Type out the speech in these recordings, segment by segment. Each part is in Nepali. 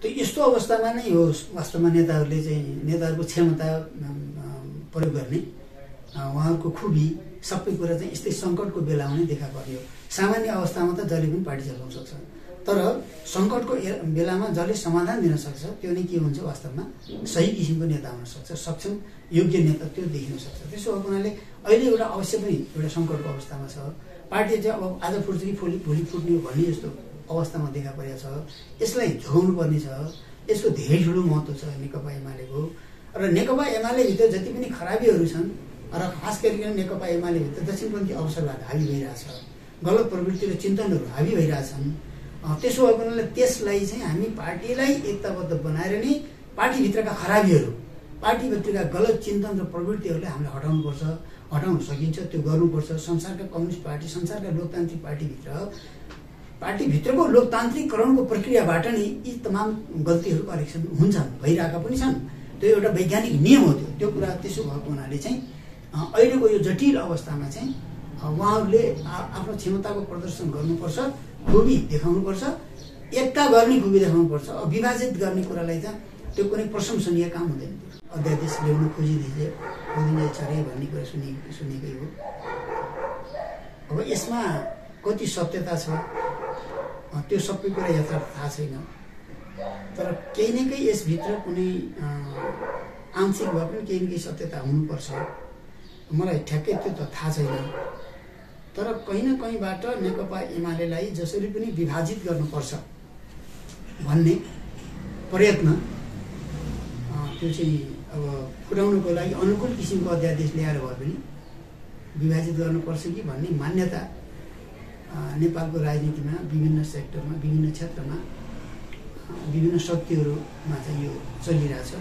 त्यो यस्तो अवस्थामा नै हो वास्तवमा नेताहरूले चाहिँ नेताहरूको क्षमता प्रयोग गर्ने उहाँहरूको खुबी सबै कुरा चाहिँ यस्तै सङ्कटको बेलामा नै देखा पर्यो। सामान्य अवस्थामा त जसले पनि पार्टी चलाउन सक्छ, तर सङ्कटको बेलामा जसले समाधान दिन सक्छ त्यो नै के हुन्छ वास्तवमा सही किसिमको नेता हुन सक्छ, सक्षम योग्य नेता त्यो देखिन सक्छ। त्यसो भएको हुनाले अहिले एउटा अवश्य पनि एउटा सङ्कटको अवस्थामा छ। पार्टी चाहिँ अब आज फुट्छ कि भोलि फुट्ने भन्ने जस्तो अवस्थामा देखा परेको छ। यसलाई जोगाउनु पर्ने छ। यसको धेरै ठुलो महत्त्व छ नेकपा एमालेको। र नेकपा एमालेभित्र जति पनि खराबीहरू छन् र खास गरिकन नेकपा एमालेभित्र दक्षिणपन्थी अवसरवाद हावी भइरहेछ, गलत प्रवृत्ति र चिन्तनहरू हावी भइरहेछन्। त्यसो भएको हुनाले त्यसलाई चाहिँ हामी पार्टीलाई एकताबद्ध बनाएर नै पार्टीभित्रका खराबीहरू, पार्टीभित्रका गलत चिन्तन र प्रवृत्तिहरूलाई हामीले हटाउनुपर्छ, हटाउन सकिन्छ, त्यो गर्नुपर्छ। संसारका कम्युनिस्ट पार्टी, संसारका लोकतान्त्रिक पार्टीभित्रको लोकतान्त्रिकरणको प्रक्रियाबाट नै यी तमाम गल्तीहरू करेक्सन हुन्छन्, भइरहेका पनि छन्। त्यो एउटा वैज्ञानिक नियम हो। त्यो कुरा त्यसो भएको हुनाले चाहिँ अहिलेको यो जटिल अवस्थामा चाहिँ उहाँहरूले आफ्नो क्षमताको प्रदर्शन गर्नुपर्छ, खुबी देखाउनुपर्छ, एकता गर्ने खुबी देखाउनुपर्छ। विभाजित गर्ने कुरालाई त त्यो कुनै प्रशंसनीय काम हुँदैन। अध्यादेश ल्याउन खोजिँदैछ अरे भन्ने कुरा सुनेकै हो। अब यसमा कति सत्यता छ त्यो सबै कुरा यथार्थ थाहा छैन, तर केही न केही यसभित्र कुनै आंशिक भए पनि केही न केही सत्यता हुनुपर्छ। मलाई ठ्याक्कै त्यो त थाहा छैन, तर कहीँ न कहीँबाट नेकपा एमालेलाई जसरी पनि विभाजित गर्नुपर्छ भन्ने प्रयत्न त्यो चाहिँ अब फुटाउनको लागि अनुकूल किसिमको अध्यादेश ल्याएर भए पनि विभाजित गर्नुपर्छ कि भन्ने मान्यता नेपालको राजनीतिमा विभिन्न सेक्टरमा, विभिन्न क्षेत्रमा, विभिन्न शक्तिहरूमा चाहिँ यो चलिरहेछ।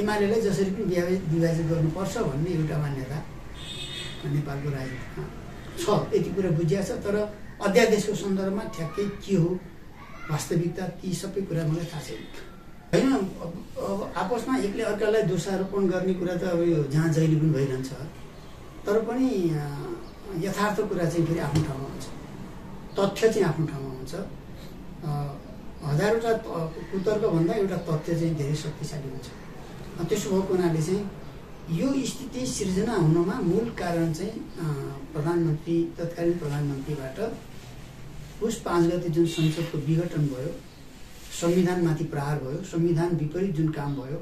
एमालेलाई जसरी पनि विभाजित गर्नुपर्छ भन्ने एउटा मान्यता नेपालको राजनीतिमा छ। यति कुरा बुझिया छ, तर अध्यादेशको सन्दर्भमा ठ्याक्कै के हो वास्तविकता ती सबै कुरा मलाई थाहा छैन। होइन, अब आपसमा एकले अर्कालाई दोषारोपण गर्ने कुरा त अब यो जहाँ जहिले पनि भइरहन्छ, तर पनि यथार्थ कुरा चाहिँ फेरि आफ्नो ठाउँमा हुन्छ, तथ्य चाहिँ आफ्नो ठाउँमा हुन्छ। हजारवटा कुतर्कभन्दा एउटा तथ्य चाहिँ धेरै शक्तिशाली हुन्छ। त्यसो भएको हुनाले चाहिँ यो स्थिति सिर्जना हुनमा मूल कारण चाहिँ प्रधानमन्त्री, तत्कालीन प्रधानमन्त्रीबाट पुस 5 गते जुन संसदको विघटन भयो, संविधानमाथि प्रहार भयो, संविधान विपरीत जुन काम भयो,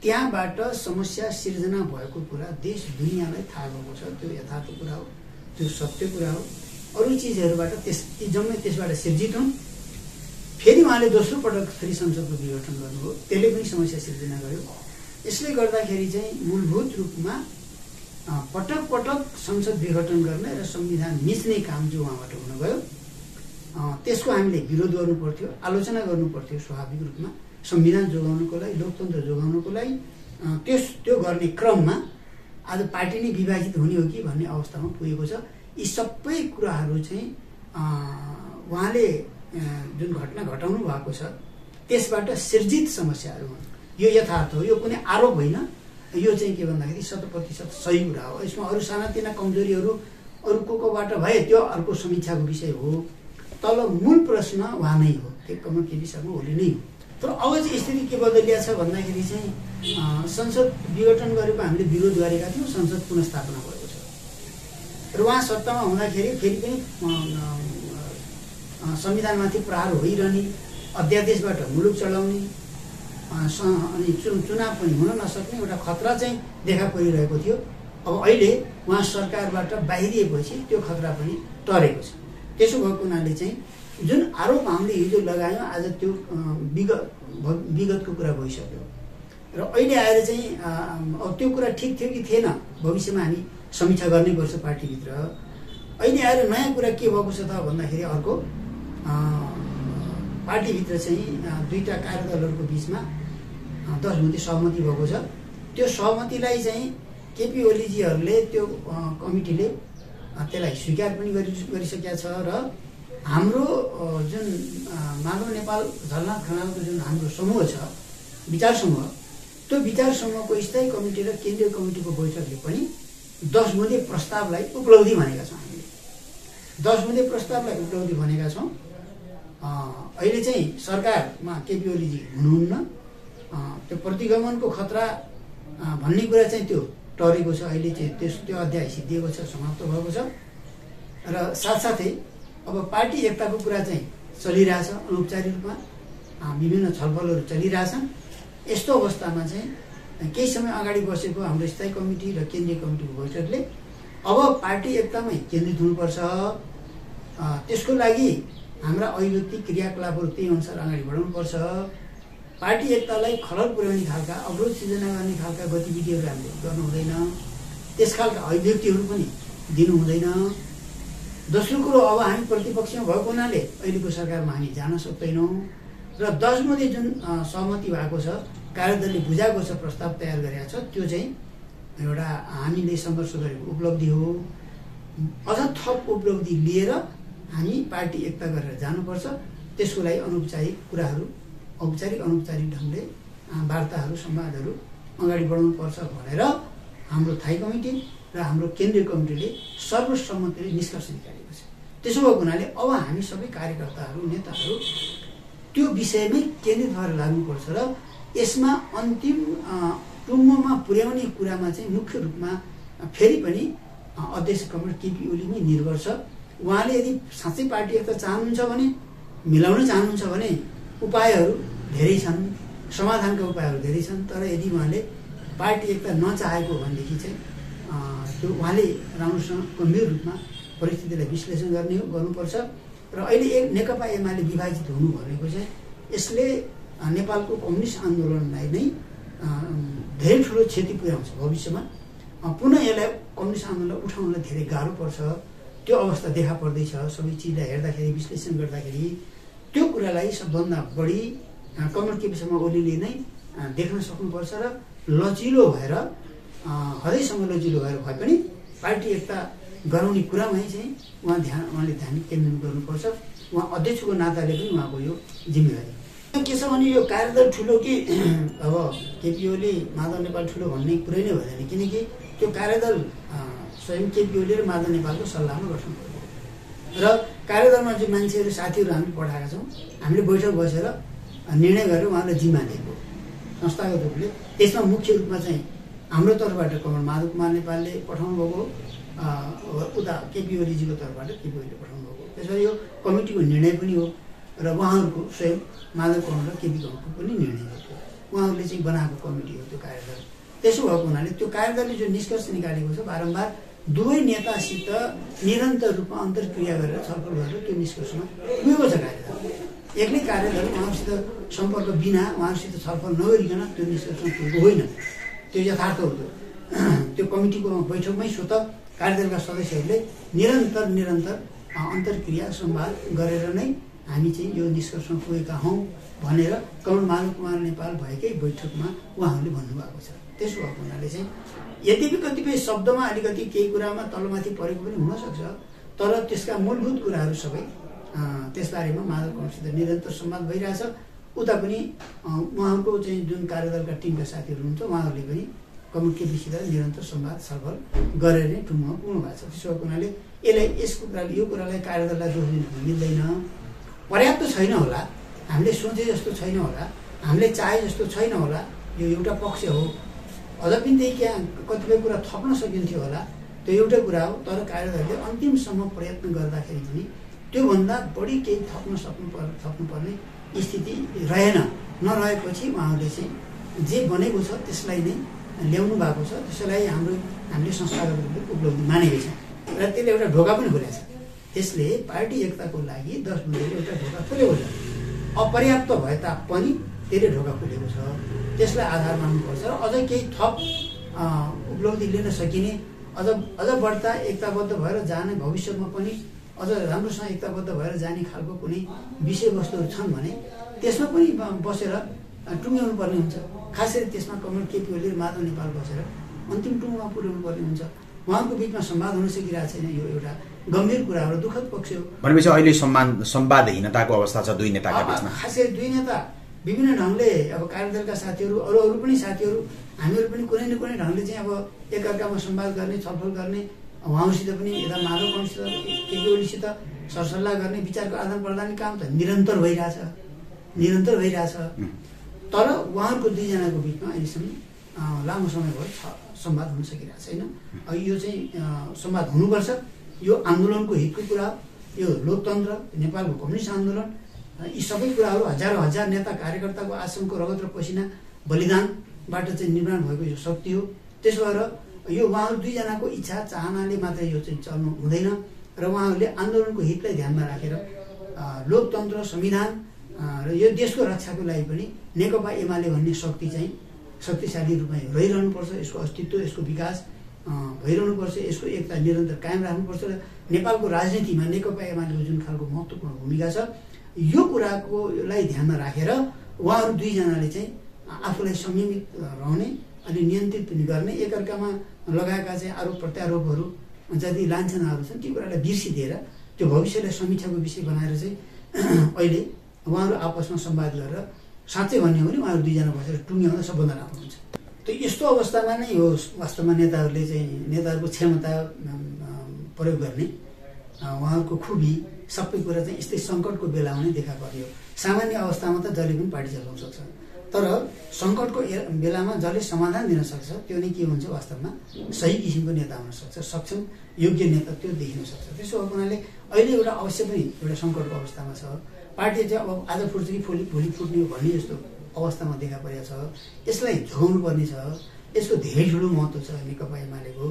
त्यहाँबाट समस्या सिर्जना भएको कुरा देश दुनियाँलाई थाहा भएको छ। त्यो यथार्थ कुरा हो, त्यो सत्य कुरा हो। अरू चिजहरूबाट जम्मै त्यसबाट सिर्जित हुन्। फेरि उहाँले दोस्रो पटक फेरि संसदको विघटन गर्नुभयो, त्यसले पनि समस्या सिर्जना गर्यो। यसले गर्दाखेरि चाहिँ मूलभूत रूपमा पटक पटक संसद विघटन गर्ने र संविधान मिच्ने काम जो उहाँबाट हुनुभयो, त्यसको हामीले विरोध गर्नु पर्थ्यो, आलोचना गर्नु पर्थ्यो स्वाभाविक रूपमा। संविधान जोगाउनुको लागि, लोकतन्त्र जोगाउनुको लागि त्यो गर्ने क्रममा आज पार्टी नै विभाजित हुने हो कि भन्ने अवस्थामा पुगेको छ। यी सबै कुराहरू चाहिँ उहाँले जुन घटना घटाउनु भएको छ त्यसबाट सिर्जित समस्याहरू हुन्। यो यथार्थ हो, यो कुनै आरोप होइन। यो चाहिँ के भन्दाखेरि 100% सही कुरा हो। यसमा अरू सानातिना कमजोरीहरू अरू कोबाट भए त्यो अर्को समीक्षाको विषय हो, तल मूल प्रश्न उहाँ नै हो, टेककमल केपी शर्मा ओली नै हो। तर अब चाहिँ स्थिति के बदलिया छ भन्दाखेरि चाहिँ संसद विघटन गरेको हामीले विरोध गरेका थियौँ, संसद पुनस्थापना भएको छ र उहाँ सत्तामा हुँदाखेरि फेरि पनि संविधानमाथि प्रहार भइरहने, अध्यादेशबाट मुलुक चलाउने अनि चुनाव पनि हुन नसक्ने एउटा खतरा चाहिँ देखा परिरहेको थियो। अब अहिले उहाँ सरकारबाट बाहिरिएपछि त्यो खतरा पनि टरेको छ। त्यसो भएको हुनाले चाहिँ जुन आरोप हामीले हिजो लगायौँ आज त्यो विगतको कुरा भइसक्यो र अहिले आएर चाहिँ अब त्यो कुरा ठिक थियो कि थिएन भविष्यमा हामी समीक्षा गर्नैपर्छ पार्टीभित्र। अहिले आएर नयाँ कुरा के भएको छ त भन्दाखेरि अर्को पार्टीभित्र चाहिँ दुईटा कार्यदलहरूको बिचमा 10 बुँदे सहमति भएको छ। त्यो सहमतिलाई चाहिँ केपी ओलीजीहरूले त्यो कमिटीले त्यसलाई स्वीकार पनि गरिसकेका छ र हाम्रो जुन माधव नेपाल झलनाथ खनालको जुन हाम्रो समूह छ, विचार समूह, त्यो विचार समूहको स्थायी कमिटी र केन्द्रीय कमिटीको बैठकले पनि 10 बुँदे प्रस्तावलाई उपलब्धि भनेका छौँ। हामीले 10 बुँदे प्रस्तावलाई उपलब्धि भनेका छौँ। अहिले चाहिँ सरकारमा केपी ओलीजी हुनुहुन्न, त्यो प्रतिगमनको खतरा भन्ने कुरा चाहिँ त्यो टरेको छ। अहिले चाहिँ त्यो अध्याय सिद्धिएको छ, समाप्त भएको छ। र साथसाथै अब पार्टी एकताको कुरा चाहिँ चलिरहेछ, अनौपचारिक रूपमा विभिन्न छलफलहरू चलिरहेछन्। यस्तो अवस्थामा चाहिँ केही समय अगाडि बसेको हाम्रो स्थायी कमिटी र केन्द्रीय कमिटीको बैठकले अब पार्टी एकतामै केन्द्रित हुनुपर्छ, त्यसको लागि हाम्रा अभिव्यक्ति क्रियाकलापहरू त्यही अनुसार अगाडि बढाउनुपर्छ, पार्टी एकतालाई खलल पुर्याउने खालका अवरोध सिर्जना गर्ने खालका गतिविधिहरू हामीले गर्नु हुँदैन, त्यस खालका अभिव्यक्तिहरू पनि दिनु हुँदैन। दोस्रो कुरो, अब हामी प्रतिपक्षमा भएको हुनाले अहिलेको सरकारमा हामी जान सक्दैनौँ र 10 मध्ये जुन सहमति भएको छ, कार्यदलले बुझाएको छ, प्रस्ताव तयार गरेको छ, त्यो चाहिँ एउटा हामीले सङ्घर्ष गरेको उपलब्धि हो। अझ थप उपलब्धि लिएर हामी पार्टी एकता गरेर जानुपर्छ। त्यसको लागि औपचारिक कुराहरू, औपचारिक अनौपचारिक ढङ्गले वार्ताहरू, संवादहरू अगाडि बढाउनुपर्छ भनेर हाम्रो थाई कमिटी र हाम्रो केन्द्रीय कमिटीले सर्वसम्मतिले निष्कर्ष निकालेको छ। त्यसो भएको हुनाले अब हामी सबै कार्यकर्ताहरू, नेताहरू त्यो विषयमै केन्द्रित भएर लाग्नुपर्छ र यसमा अन्तिम टुङ्गोमा पुर्याउने कुरामा चाहिँ मुख्य रूपमा फेरि पनि अध्यक्ष कमरेड केपी ओलीमै निर्भर छ। उहाँले यदि साँच्चै पार्टी एकता चाहनुहुन्छ भने, मिलाउन चाहनुहुन्छ भने उपायहरू धेरै छन्, समाधानका उपायहरू धेरै छन्। तर यदि उहाँले पार्टी एकता नचाहेको भनेदेखि चाहिँ त्यो उहाँले राम्रोसँग गम्भीर रूपमा परिस्थितिलाई विश्लेषण गर्नुपर्छ। र अहिले नेकपा एमाले विभाजित हुनु भनेको चाहिँ यसले नेपालको कम्युनिस्ट आन्दोलनलाई नै धेरै ठुलो क्षति पुर्याउँछ। भविष्यमा पुनः यसलाई कम्युनिस्ट आन्दोलनलाई उठाउनलाई धेरै गाह्रो पर्छ। त्यो अवस्था देखा पर्दैछ। सबै चिजलाई हेर्दाखेरि, विश्लेषण गर्दाखेरि त्यो कुरालाई सबभन्दा बढी कमरेड केपी शर्मा ओलीले नै देख्न सक्नुपर्छ र लचिलो भएर, हदैसँग लचिलो भएर भए पनि पार्टी एकता गराउने कुरामै चाहिँ उहाँले ध्यान केन्द्रित गर्नुपर्छ। उहाँ अध्यक्षको नाताले पनि उहाँको यो जिम्मेवारी के छ भने यो कार्यदल ठुलो कि अब केपी ओली माधव नेपाल ठुलो भन्ने कुरै नै भएन, किनकि त्यो कार्यदल स्वयं केपी ओली र माधव नेपालको सल्लाहमा गठन गर्नु र कार्यदलमा चाहिँ मान्छेहरू, साथीहरू हामी पठाएका छौँ। हामीले बैठक बसेर निर्णय गरेर उहाँलाई जिम्मा दिएको संस्थागत रूपले। त्यसमा मुख्य रूपमा चाहिँ हाम्रो तर्फबाट कमरेड माधव कुमार नेपालले पठाउनु भएको, उता केपी ओलीजीको तर्फबाट केपी ओलीले पठाउनु भएको। त्यसरी यो कमिटीको निर्णय पनि हो र उहाँहरूको स्वयं माधव कमल र केपी कमलको पनि निर्णय हो। उहाँहरूले चाहिँ बनाएको कमिटी हो त्यो कार्यदल। त्यसो भएको हुनाले त्यो कार्यदलले जो निष्कर्ष निकालेको छ, बारम्बार दुवै नेतासित निरन्तर रूपमा अन्तर्क्रिया गरेर छलफल गरेर त्यो निष्कर्षमा पुगेको छ कार्यदल। एक्लै कार्यदल उहाँहरूसित सम्पर्क बिना, उहाँहरूसित छलफल नगरिकन त्यो निष्कर्षमा पुगेको होइन। त्यो यथार्थ हो। त्यो कमिटीको बैठकमै स्वत कार्यदलका सदस्यहरूले निरन्तर अन्तर्क्रिया, संवाद गरेर नै हामी चाहिँ यो निष्कर्षमा पुगेका हौँ भनेर कमरेड माधव कुमार नेपाल भएकै बैठकमा उहाँहरूले भन्नुभएको छ। त्यसो भएको हुनाले चाहिँ यद्यपि कतिपय शब्दमा अलिकति केही कुरामा तलमाथि परेको पनि हुनसक्छ, तर त्यसका मूलभूत कुराहरू सबै त्यसबारेमा माधव कमलसित निरन्तर संवाद भइरहेछ। उता पनि उहाँको चाहिँ जुन कार्यदलका टिमका साथीहरू हुनुहुन्छ, उहाँहरूले पनि कमरेड केपीसित निरन्तर संवाद छलफल गरेर नै टुङ्गोमा पुग्नु भएको छ। त्यसो भएको हुनाले यो कुरालाई कार्यदललाई दोष दिनु मिल्दैन। पर्याप्त छैन होला, हामीले सोचे जस्तो छैन होला, हामीले चाहे जस्तो छैन होला, यो एउटा पक्ष हो। अझ पनि त्यही कतिपय कुरा थप्न सकिन्थ्यो होला, त्यो एउटै कुरा हो। तर कार्यदलले अन्तिमसम्म प्रयत्न गर्दाखेरि पनि त्योभन्दा बढी केही थप्नुपर्ने स्थिति रहेन। नरहेपछि उहाँहरूले चाहिँ जे बनेको छ त्यसलाई नै ल्याउनु भएको छ। त्यसलाई हामीले संस्थागत रूपले उपलब्धि मानेको छ र त्यसले एउटा ढोका पनि खोलेको छ। त्यसले पार्टी एकताको लागि 10 बुँदेले एउटा ढोका खोलेको छ। अपर्याप्त भए तापनि त्यसले ढोका खोलेको छ। त्यसलाई आधार मान्नुपर्छ र अझ केही थप उपलब्धि लिन सकिने, अझ बढ्ता एकताबद्ध भएर जाने, भविष्यमा पनि अझ राम्रोसँग एकताबद्ध भएर जाने खालको कुनै विषयवस्तुहरू छन् भने त्यसमा पनि बसेर टुङ्ग्याउनु पर्ने हुन्छ। खास गरी त्यसमा कमरेड केपी ओली र माधव नेपाल बसेर अन्तिम टुङ्गोमा पुर्याउनु पर्ने हुन्छ। उहाँको बिचमा संवाद हुन सकिरहेको छैन। यो एउटा गम्भीर कुरा हो, दुःखद पक्ष हो। भनेपछि अहिले संवादहीनताको अवस्था छ दुई नेताका बिचमा। खास गरी दुई नेता विभिन्न ढङ्गले, अब कार्यदलका साथीहरू, अरू पनि साथीहरू, हामीहरू पनि कुनै न कुनै ढङ्गले चाहिँ अब एकअर्कामा संवाद गर्ने, छलफल गर्ने, उहाँहरूसित पनि यता माधव कमलसित, केपी ओलीसित सरसल्लाह गर्ने विचारको आदान प्रदान काम त निरन्तर भइरहेछ। तर उहाँहरूको दुईजनाको बिचमा अहिलेसम्म लामो समय भयो संवाद हुन सकिरहेको छैन। यो चाहिँ संवाद हुनुपर्छ। यो आन्दोलनको हितको कुरा, यो लोकतन्त्र, नेपालको कम्युनिस्ट आन्दोलन, यी सबै कुराहरू हजारौँ हजार नेता कार्यकर्ताको आश्रमको रगत र पसिना बलिदानबाट चाहिँ निर्माण भएको यो शक्ति हो। त्यसो भएर यो उहाँहरू दुईजनाको इच्छा चाहनाले मात्रै यो चाहिँ चल्नु हुँदैन र उहाँहरूले आन्दोलनको हितलाई ध्यानमा राखेर लोकतन्त्र, संविधान र यो देशको रक्षाको लागि पनि नेकपा एमाले भन्ने शक्ति चाहिँ शक्तिशाली रूपमा रहिरहनुपर्छ। यसको अस्तित्व, यसको विकास भइरहनुपर्छ। यसको एकता निरन्तर कायम राख्नुपर्छ र नेपालको राजनीतिमा नेकपा एमालेको जुन खालको महत्त्वपूर्ण भूमिका छ, यो कुराकोलाई ध्यानमा राखेर उहाँहरू दुईजनाले चाहिँ आफूलाई संयमित रहने अनि नियन्त्रित पनि गर्ने, एकअर्कामा लगाएका चाहिँ आरोप प्रत्यारोपहरू जति लान्छनाहरू छन् ती कुरालाई बिर्सिदिएर त्यो भविष्यलाई समीक्षाको विषय बनाएर चाहिँ अहिले उहाँहरू आपसमा संवाद गरेर साँच्चै भन्ने हो भने उहाँहरू दुईजना बसेर टुङ्ग्याउँदा सबभन्दा राम्रो हुन्छ। त यस्तो अवस्थामा नै हो वास्तवमा नेताहरूको क्षमता प्रयोग गर्ने, उहाँहरूको खुबी सबै कुरा चाहिँ यस्तै सङ्कटको बेलामा नै देखा पर्यो। सामान्य अवस्थामा त जसले पनि पार्टी चलाउन सक्छ, तर सङ्कटको बेलामा जसले समाधान दिन सक्छ त्यो नै के हुन्छ वास्तवमा सही किसिमको नेता हुन सक्छ, सक्षम योग्य नेता त्यो देखिन सक्छ। त्यसो भएको हुनाले अहिले एउटा अवश्य पनि एउटा सङ्कटको अवस्थामा छ। पार्टी चाहिँ अब आज फुट्छ कि भोलि फुट्ने हो भन्ने जस्तो अवस्थामा देखा परेको छ। यसलाई झुकाउनु पर्ने छ। यसको धेरै ठुलो महत्त्व छ नेकपा एमालेको।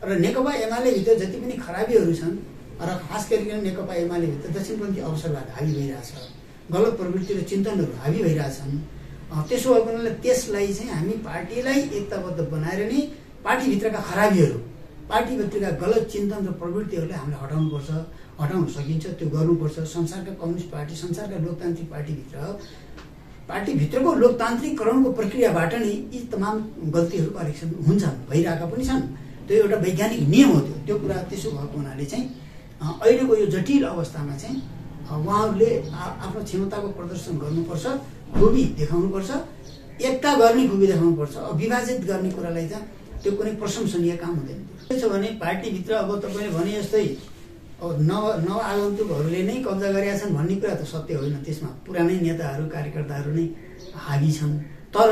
र नेकपा एमालेभित्र जति पनि खराबीहरू छन् र खास गरिकन नेकपा एमालेभित्र दक्षिणपन्थी अवसरवाद हावी भइरहेछ, गलत प्रवृत्ति र चिन्तनहरू हावी भइरहेछन्। त्यसो भएको हुनाले त्यसलाई चाहिँ हामी पार्टीलाई एकताबद्ध बनाएर नै पार्टीभित्रका खराबीहरू, पार्टीभित्रका गलत चिन्तन र प्रवृत्तिहरूलाई हामीले हटाउनुपर्छ, हटाउन सकिन्छ, त्यो गर्नुपर्छ। संसारका कम्युनिस्ट पार्टी, संसारका लोकतान्त्रिक पार्टीभित्रको लोकतान्त्रिकरणको प्रक्रियाबाट नै यी तमाम गल्तीहरू करेक्सन हुन्छन्, भइरहेका पनि छन्। त्यो एउटा वैज्ञानिक नियम हो। त्यो कुरा त्यसो भएको हुनाले चाहिँ अहिलेको यो जटिल अवस्थामा चाहिँ उहाँहरूले आफ्नो क्षमताको प्रदर्शन गर्नुपर्छ, खुबी देखाउनुपर्छ, एकता गर्ने खुबी देखाउनुपर्छ। विभाजित गर्ने कुरालाई चाहिँ त्यो कुनै प्रशंसनीय काम हुँदैन। त्यसो भने पार्टीभित्र अब तपाईँले भने जस्तै नवआगन्तुकहरूले नै कब्जा गरेका छन् भन्ने कुरा त सत्य होइन। त्यसमा पुरानै नेताहरू कार्यकर्ताहरू नै हाबी छन्, तर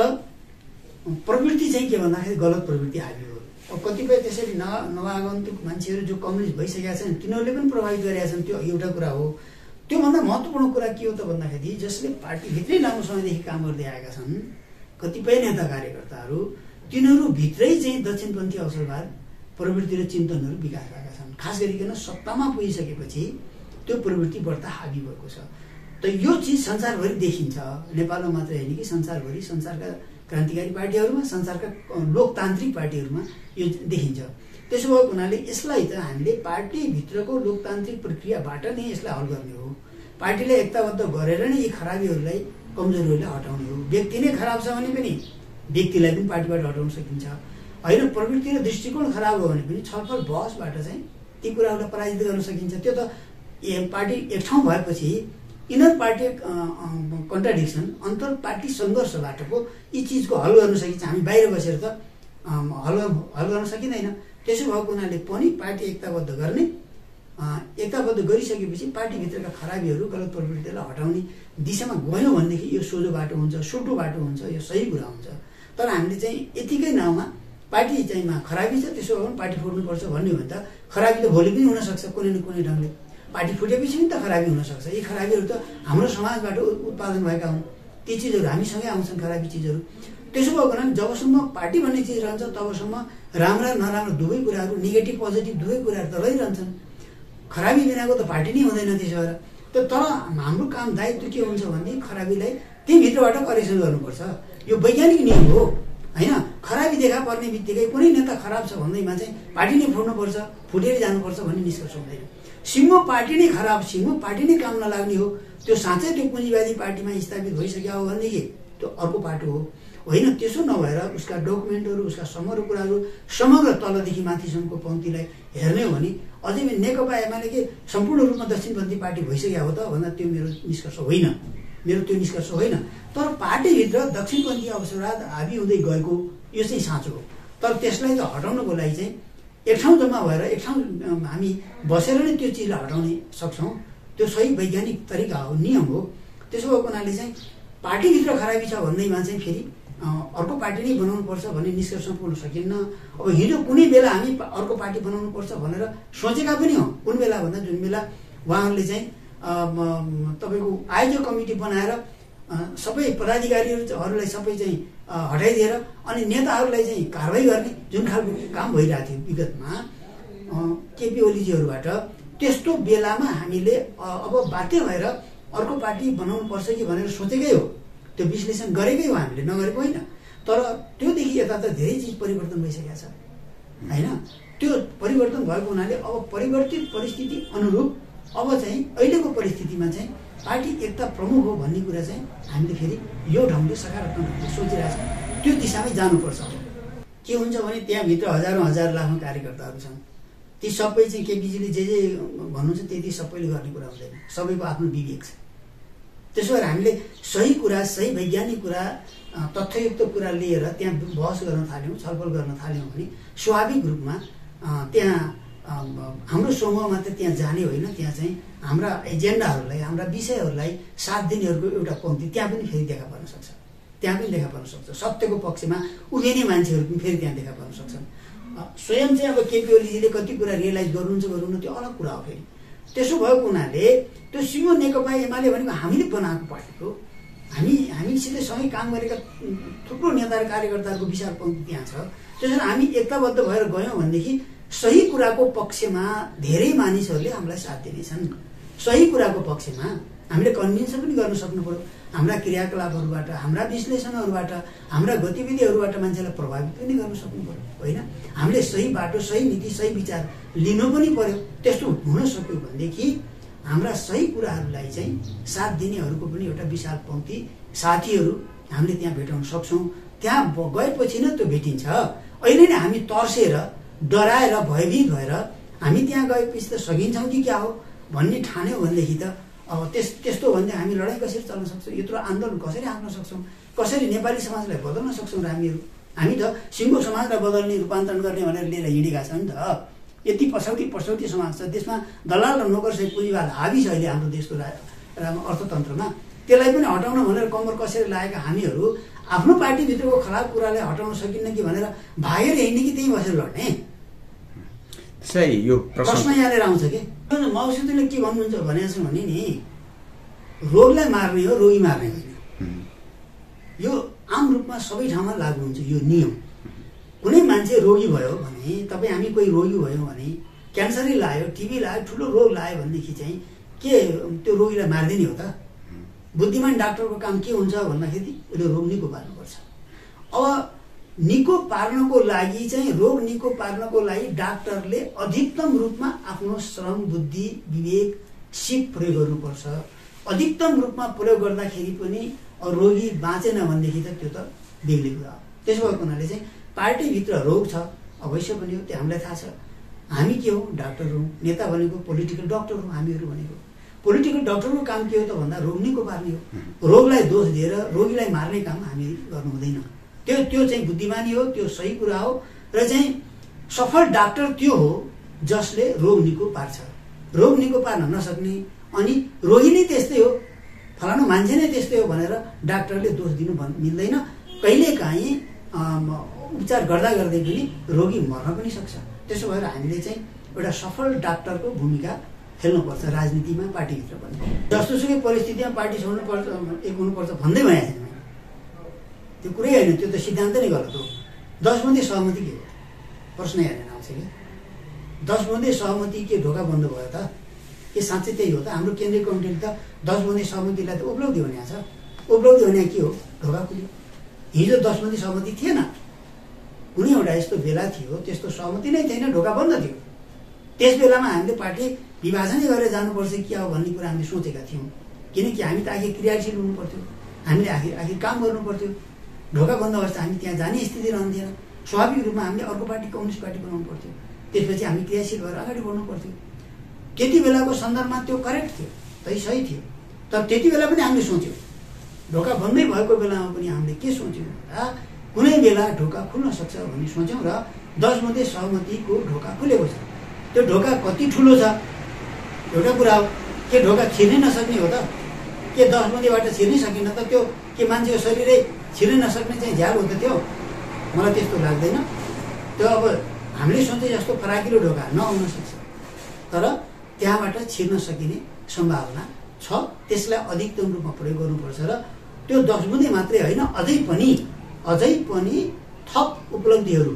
प्रवृत्ति चाहिँ के भन्दाखेरि गलत प्रवृत्ति हाबी हो। अब कतिपय त्यसरी नवआगन्तुक मान्छेहरू जो कम्युनिस्ट भइसकेका छन् तिनीहरूले पनि प्रभावित गरेका छन्, त्यो एउटा कुरा हो। त्योभन्दा महत्त्वपूर्ण कुरा के हो त भन्दाखेरि जसले पार्टीभित्रै लामो समयदेखि काम गर्दै आएका छन् कतिपय नेता कार्यकर्ताहरू, तिनीहरू भित्रै चाहिँ दक्षिणपन्थी अवसरवाद प्रवृत्ति र चिन्तनहरू विकास भएका छन्। खास गरिकन सत्तामा पुगिसकेपछि त्यो प्रवृत्ति बढ्ता हाबी भएको छ। त यो चिज संसारभरि देखिन्छ, नेपालमा मात्रै होइन कि संसारभरि, संसारका क्रान्तिकारी पार्टीहरूमा, संसारका लोकतान्त्रिक पार्टीहरूमा यो देखिन्छ। त्यसो भएको हुनाले यसलाई त हामीले पार्टीभित्रको लोकतान्त्रिक प्रक्रियाबाट नै यसलाई हल गर्ने हो। पार्टीलाई एकताबद्ध गरेर नै यी खराबीहरूलाई, कमजोरीहरूलाई हटाउने हो। व्यक्ति नै खराब छ भने पनि व्यक्तिलाई पनि पार्टीबाट हटाउन सकिन्छ होइन। प्रवृत्ति र दृष्टिकोण खराब हो भने पनि छलफल बहसबाट चाहिँ ती कुराहरूलाई पराजित गर्न सकिन्छ। त्यो त पार्टी एक ठाउँ भएपछि इनर पार्टी कन्ट्राडिक्सन, अन्तर पार्टी सङ्घर्षबाटको यी चिजको हल गर्न सकिन्छ। हामी बाहिर बसेर त हल गर्न सकिँदैन। त्यसो भएको हुनाले पनि पार्टी एकताबद्ध गर्ने, एकताबद्ध गरिसकेपछि पार्टीभित्रका खराबीहरू, गलत प्रवृत्तिलाई हटाउने दिशामा गयो भनेदेखि यो सोझो बाटो हुन्छ, सोटो बाटो हुन्छ, यो सही कुरा हुन्छ। तर हामीले चाहिँ यतिकै नाउँमा पार्टी चाहिँ खराबी छ त्यसो हो भने पार्टी फुट्नुपर्छ भन्ने हो भने त खराबी त भोलि पनि हुनसक्छ कुनै न कुनै ढङ्गले। पार्टी फुटेपछि पनि त खराबी हुनसक्छ। यी खराबीहरू त हाम्रो समाजबाट उत्पादन भएका हुन्, ती चिजहरू हामीसँगै आउँछन् खराबी चिजहरू। त्यसो भएको हुनाले जबसम्म पार्टी भन्ने चिज रहन्छ तबसम्म राम्रा नराम्रो दुवै कुराहरू, नेगेटिभ पोजिटिभ दुवै कुराहरू त रहिरहन्छन्। खराबी बिनाको त पार्टी नै हुँदैन। त्यसो भएर तर हाम्रो काम दायित्व के हुन्छ भने खराबीलाई त्यहीँभित्रबाट करेक्सन गर्नुपर्छ। यो वैज्ञानिक नियम हो होइन। खराबी देखा पर्ने बित्तिकै कुनै नेता खराब छ भन्दैमा चाहिँ पार्टी नै फुट्नुपर्छ, फुटेर जानुपर्छ भन्ने निष्कर्ष हुँदैन। सिङ्गो पार्टी नै खराब, सिङ्गो पार्टी नै काम नलाग्ने हो, त्यो साँच्चै त्यो पुँजीवादी पार्टीमा स्थापित भइसक्यो हो भनेदेखि त्यो अर्को पाटो हो होइन। त्यसो नभएर उसका डकुमेन्टहरू, उसका समग्र कुराहरू, समग्र तलदेखि माथिसम्मको पङ्क्तिलाई हेर्ने हो भने अझै पनि नेकपा एमाले सम्पूर्ण रूपमा दक्षिणपन्थी पार्टी भइसक्यो हो त भन्दा त्यो मेरो निष्कर्ष होइन, मेरो त्यो निष्कर्ष होइन। तर पार्टीभित्र दक्षिणपन्थी अवसरवाद हाबी हुँदै गएको यो चाहिँ साँचो हो। तर त्यसलाई त हटाउनको लागि चाहिँ एक ठाउँ जम्मा भएर एक ठाउँ हामी बसेर नै त्यो चिजलाई हटाउने सक्छौँ। त्यो सही वैज्ञानिक तरिका हो, नियम हो। त्यसो भएको हुनाले चाहिँ पार्टीभित्र खराबी छ भन्दैमा चाहिँ फेरि अर्को पार्टी नै बनाउनुपर्छ भन्ने निष्कर्षमा पुग्न सकिन्न। अब हिजो कुनै बेला हामी अर्को पार्टी बनाउनुपर्छ भनेर सोचेका पनि हौँ। कुन बेला भन्दा जुन बेला उहाँहरूले चाहिँ तपाईँको आयोजक कमिटी बनाएर सबै पदाधिकारीहरूलाई सबै चाहिँ हटाइदिएर अनि नेताहरूलाई चाहिँ कारवाही गर्ने जुन खालको काम भइरहेको थियो विगतमा केपी ओलीजीहरूबाट, त्यस्तो बेलामा हामीले अब बाध्य भएर अर्को पार्टी बनाउनु पर्छ कि भनेर सोचेकै हो, त्यो विश्लेषण गरेकै हो, हामीले नगरेको होइन। तर त्योदेखि यता त धेरै चिज परिवर्तन भइसकेको छ होइन। त्यो परिवर्तन भएको हुनाले अब परिवर्तित परिस्थिति अनुरूप अब चाहिँ अहिलेको परिस्थितिमा चाहिँ पार्टी एकता प्रमुख हो भन्ने कुरा चाहिँ हामीले फेरि यो ढङ्गले सकारात्मक ढङ्गले सोचिरहेको छौँ। त्यो दिशामै जानुपर्छ। के हुन्छ भने त्यहाँभित्र हजारौँ हजार लाखौँ कार्यकर्ताहरू छन्। ती सबै चाहिँ केपीजीले जे भन्नुहुन्छ त्यति सबैले गर्ने कुरा हुँदैन, सबैको आफ्नो विवेक छ। त्यसो भएर हामीले सही कुरा, सही वैज्ञानिक कुरा, तथ्ययुक्त कुरा लिएर त्यहाँ बहस गर्न थाल्यौँ, छलफल गर्न थाल्यौँ भने स्वाभाविक रूपमा त्यहाँ हाम्रो समूह मात्र त्यहाँ जाने होइन, त्यहाँ चाहिँ हाम्रा एजेन्डाहरूलाई, हाम्रा विषयहरूलाई साथ दिनेहरूको एउटा पङ्क्ति त्यहाँ पनि फेरि देखा पर्न सक्छ। त्यहाँ पनि देखा पर्न सक्छ। सत्यको पक्षमा उभिने मान्छेहरू पनि फेरि त्यहाँ देखा पर्न सक्छन्। स्वयं चाहिँ अब केपी ओलीजीले कति कुरा रियलाइज गर्नुहुन्छ त्यो अलग कुरा हो। फेरि त्यसो भएको हुनाले त्यो सिङ्गो नेकपा एमाले भनेको हामीले बनाएको पार्टी हो। हामीसित सँगै काम गरेका थुप्रो नेता र कार्यकर्ताहरूको विशाल पङ्क्ति त्यहाँ छ। त्यसो हामी एकताबद्ध भएर गयौँ भनेदेखि सही कुराको पक्षमा धेरै मानिसहरूले हामीलाई साथ दिनेछन्। सही कुराको पक्षमा हामीले कन्भिन्स पनि गर्न सक्नु पर्यो। हाम्रा क्रियाकलापहरूबाट, हाम्रा विश्लेषणहरूबाट, हाम्रा गतिविधिहरूबाट मान्छेलाई प्रभावित पनि गर्न सक्नु पर्यो होइन। हामीले सही बाटो, सही नीति, सही विचार लिनु पनि पर्यो। त्यस्तो हुन सक्यो भनेदेखि हाम्रा सही कुराहरूलाई चाहिँ साथ दिनेहरूको पनि एउटा विशाल पङ्क्ति साथीहरू हामीले त्यहाँ भेटाउन सक्छौँ। त्यहाँ गएपछि नै त्यो भेटिन्छ। अहिले नै हामी तर्सेर, डराएर, भयभीत भएर हामी त्यहाँ गएपछि त सकिन्छौँ कि क्या हो भन्ने ठान्यो भनेदेखि त अब त्यस्तो हो भने हामी लडाइँ कसरी चल्न सक्छौँ, यत्रो आन्दोलन कसरी हाँक्न सक्छौँ, कसरी नेपाली समाजलाई बदल्न सक्छौँ र हामी त सिङ्गो समाजलाई बदल्ने, रूपान्तरण गर्ने भनेर लिएर हिँडेका छौँ नि त। यति पछौटी समाज छ, त्यसमा दलाल र नोकरसाही पुँजीवाद हाबी छ अहिले हाम्रो देशको अर्थतन्त्रमा। त्यसलाई पनि हटाउन भनेर कम्मर कसेर लागेका हामीहरू आफ्नो पार्टीभित्रको खराब कुरालाई हटाउन सकिन्न कि भनेर भागेर हिँड्ने कि त्यहीँ बसेर लड्ने? यो प्रश्न यहाँनिर आउँछ कि माओवादीले के भन्नुहुन्छ भनेको छ भने नि रोगलाई मार्ने हो, रोगी मार्ने होइन। यो आम रूपमा सबै ठाउँमा लागू हुन्छ यो नियम। कुनै मान्छे रोगी भयो भने, तपाईँ हामी कोही रोगी भयौँ भने, क्यान्सरै लाग्यो, टिबी लाग्यो, ठुलो रोग लाग्यो भनेदेखि चाहिँ के त्यो रोगीलाई मारिदिने हो त? बुद्धिमान डाक्टरको काम के हुन्छ भन्दाखेरि उसले रोग निको पार्नुपर्छ। अब निको पार्नको लागि चाहिँ, रोग निको पार्नको लागि डाक्टरले अधिकतम रूपमा आफ्नो श्रम, बुद्धि, विवेक, सिप प्रयोग गर्नुपर्छ। अधिकतम रूपमा प्रयोग गर्दाखेरि पनि रोगी बाँचेन भनेदेखि त त्यो त बेग्लै कुरा हो। त्यसो भएको हुनाले चाहिँ पार्टीभित्र रोग छ, अवश्य पनि हो, त्यो हामीलाई थाहा छ। हामी के हो? डाक्टर हौँ। नेता भनेको पोलिटिकल डक्टर हौँ हामीहरू भनेको। पोलिटिकल डक्टरको काम के हो त भन्दा रोग निको पार्ने हो। रोगलाई दोष दिएर रोगीलाई मार्ने काम हामी गर्नु हुँदैन। त्यो चाहिँ बुद्धिमानी हो, त्यो सही कुरा हो। र चाहिँ सफल डाक्टर त्यो हो जसले रोग निको पार्छ। रोग निको पार्न नसक्ने अनि रोगी नै त्यस्तै हो, फलानु मान्छे नै त्यस्तै हो भनेर डाक्टरले दोष दिनु मिल्दैन। कहिलेकाहीँ उपचार गर्दा गर्दै पनि रोगी मर्न पनि सक्छ। त्यसो भएर हामीले चाहिँ एउटा सफल डाक्टरको भूमिका खेल्नुपर्छ राजनीतिमा, पार्टीभित्र पनि। जस्तोसुकै परिस्थितिमा पार्टी छोड्नुपर्छ, एक हुनुपर्छ भन्दै भएन, त्यो कुरै होइन। त्यो त सिद्धान्त नै गलत हो। 10 बुँदे सहमति के हो? प्रश्न हेरेर आउँछ कि 10 बुँदे सहमति के ढोका बन्द भयो त? के साँच्चै त्यही हो त? हाम्रो केन्द्रीय कमिटीले त 10 बुँदे सहमतिलाई त उपलब्धि भनेको छ। उपलब्धि भने के हो? ढोका खुल्यो। हिजो 10 बुँदे सहमति थिएन। कुनै एउटा यस्तो बेला थियो, त्यस्तो सहमति नै थिएन, ढोका बन्द थियो। त्यस बेलामा हामीले पार्टी विभाजनै गरेर जानुपर्छ क्या हो भन्ने कुरा हामीले सोचेका थियौँ। किनकि हामी त आखिर क्रियाशील हुनु पर्थ्यो, हामीले आखिर काम गर्नु पर्थ्यो। ढोका बन्द अवस्था हामी त्यहाँ जाने स्थिति रहन्थेन। स्वाभाविक रूपमा हामीले अर्को पार्टी, कम्युनिस्ट पार्टी बनाउनु पर्थ्यो। त्यसपछि हामी क्रियाशील भएर अगाडि बढ्नु पर्थ्यो। त्यति बेलाको सन्दर्भमा त्यो करेक्ट थियो, त्यही सही थियो। तर त्यति बेला पनि हामीले सोच्यौँ, ढोका बन्दै भएको बेलामा पनि हामीले के सोच्यौँ भन्दा कुनै बेला ढोका खुल्न सक्छ भन्ने सोच्यौँ र 10 मध्ये सहमतिको ढोका खुलेको छ। त्यो ढोका कति ठुलो छ एउटा कुरा हो। के ढोका छिर्नै नसक्ने हो त? के 10 मध्येबाट छिर्नै सकिन्न त? त्यो के मान्छेको शरीरै छिर्नै नसक्ने चाहिँ झ्याल हो त त्यो? मलाई त्यस्तो लाग्दैन। त्यो अब हामीले सोचे जस्तो फराकिलो ढोका नहुन सक्छ, तर त्यहाँबाट छिर्न सकिने सम्भावना छ। त्यसलाई अधिकतम रूपमा प्रयोग गर्नुपर्छ र त्यो 10 बुँदे मात्रै होइन, अझै पनि थप उपलब्धिहरू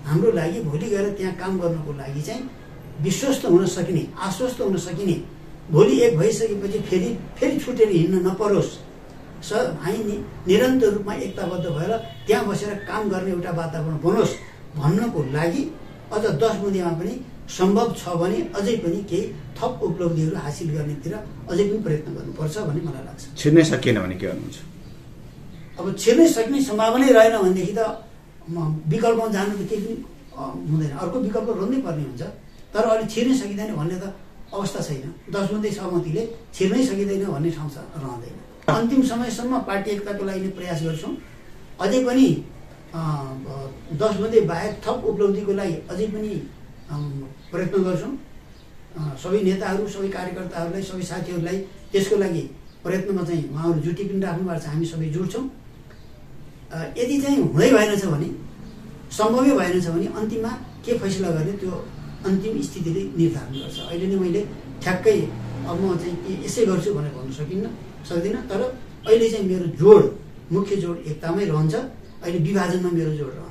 हाम्रो लागि भोलि गएर त्यहाँ काम गर्नको लागि चाहिँ विश्वस्त हुन सकिने, आश्वस्त हुन सकिने, भोलि एक भइसकेपछि फेरि छुटेर हिँड्न नपरोस्, हामी निरन्तर रूपमा एकताबद्ध भएर त्यहाँ बसेर काम गर्ने एउटा वातावरण बनोस् भन्नको लागि अझ 10 बुँदेमा पनि सम्भव छ भने अझै पनि केही थप उपलब्धिहरू हासिल गर्नेतिर अझै पनि प्रयत्न गर्नुपर्छ भन्ने मलाई लाग्छ। छिर्नै सकिएन भने के गर्नुहुन्छ? अब छिर्नै सक्ने सम्भावनै रहेन भनेदेखि त विकल्पमा जानु त केही पनि हुँदैन, अर्को विकल्प रोज्नै पर्ने हुन्छ। तर अहिले छिर्नै सकिँदैन भन्ने त अवस्था छैन। 10 बुँदे सहमतिले छिर्नै सकिँदैन भन्ने ठाउँ रहँदैन। अन्तिम समयसम्म पार्टी एकताको लागि नै प्रयास गर्छौँ। अझै पनि 10 बुँदे बाहेक थप उपलब्धिको लागि अझै पनि प्रयत्न गर्छौँ। सबै नेताहरू, सबै कार्यकर्ताहरूलाई, सबै साथीहरूलाई त्यसको लागि प्रयत्नमा चाहिँ उहाँहरू जुटी पनि राख्नु भएको छ, हामी सबै जुट्छौँ। यदि चाहिँ हुँदै भएनछ भने, सम्भवै भएनछ भने अन्तिममा के फैसला गर्ने त्यो अन्तिम स्थितिले निर्धारण गर्छ। अहिले नै मैले ठ्याक्कै अब म चाहिँ यसै गर्छु भनेर भन्न सक्दिनँ। तर अहिले चाहिँ मेरो मुख्य जोड एकतामै रहन्छ। अहिले विभाजनमा मेरो जोड रहन्छ।